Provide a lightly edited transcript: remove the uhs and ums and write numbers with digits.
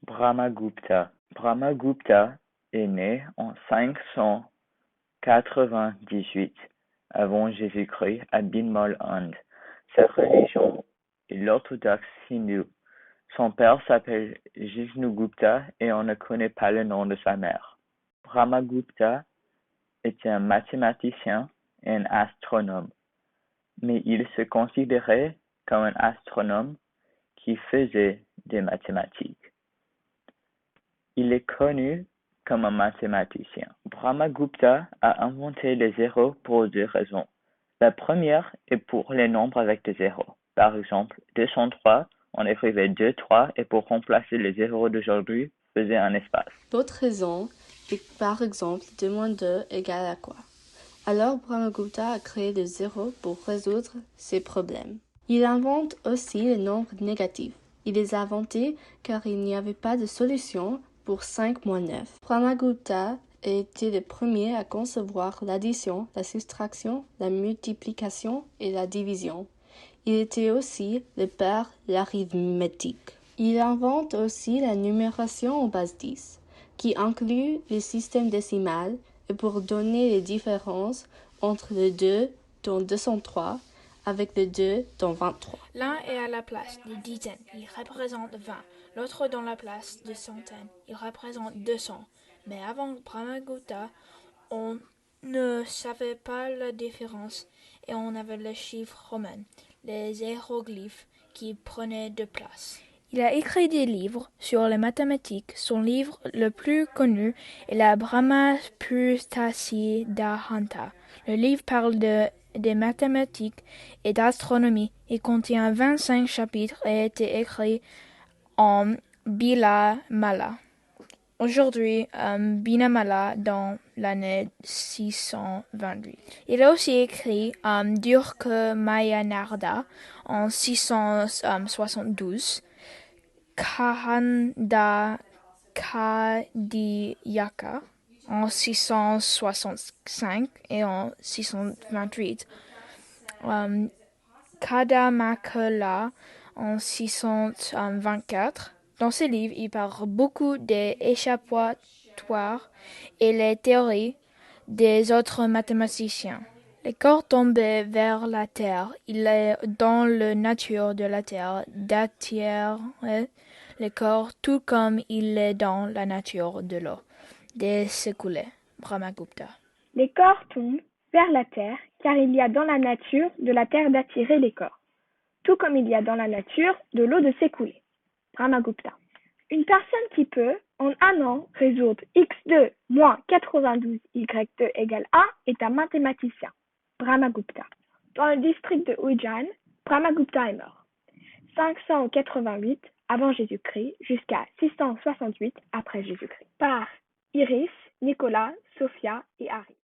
Brahmagupta. Brahmagupta est né en 598 avant Jésus-Christ à Binmol, Inde. Sa religion est l'orthodoxe hindoue. Son père s'appelle Jisnugupta et on ne connaît pas le nom de sa mère. Brahmagupta était un mathématicien et un astronome, mais il se considérait comme un astronome qui faisait des mathématiques. Il est connu comme un mathématicien. Brahmagupta a inventé les zéros pour deux raisons. La première est pour les nombres avec des zéros. Par exemple, 203, on écrivait 2, 3 et pour remplacer les zéros d'aujourd'hui, faisait un espace. L'autre raison est par exemple 2 moins 2 égale à quoi? Alors Brahmagupta a créé des zéros pour résoudre ces problèmes. Il invente aussi les nombres négatifs. Il les a inventés car il n'y avait pas de solution pour 5 moins 9. Brahmagupta a été le premier à concevoir l'addition, la soustraction, la multiplication et la division. Il était aussi le père de l'arithmétique. Il invente aussi la numération en base 10, qui inclut le système décimal et pour donner les différences entre le 2 dans 203 avec le 2 dans 23. L'un est à la place des dizaines, il représente 20. L'autre dans la place des centaines, il représente 200. Mais avant Brahmagupta, on ne savait pas la différence et on avait les chiffres romains, les hiéroglyphes qui prenaient de place. Il a écrit des livres sur les mathématiques. Son livre le plus connu est la Brahma-Purta-Siddhanta. Le livre parle des mathématiques et d'astronomie. Il contient 25 chapitres et a été écrit en Bila-Mala. Aujourd'hui, Binamala dans l'année 628. Il a aussi écrit Durkmayanarda en 672, Kahanda Kadiyaka en 665 et en 628, Kadamakala en 624. Dans ce livre, il parle beaucoup des échappatoires et les théories des autres mathématiciens. Le corps tombé vers la terre, il est dans la nature de la terre d'attirer le corps tout comme il est dans la nature de l'eau, de s'écouler. Brahmagupta. Les corps tombent vers la terre car il y a dans la nature de la terre d'attirer les corps, tout comme il y a dans la nature de l'eau de s'écouler. Brahmagupta. Une personne qui peut, en un an, résoudre x2 moins 92y2 égale 1 est un mathématicien. Brahmagupta. Dans le district de Ujjain, Brahmagupta est mort. 588 avant Jésus-Christ jusqu'à 668 après Jésus-Christ. Par Iris, Nicolas, Sophia et Harry.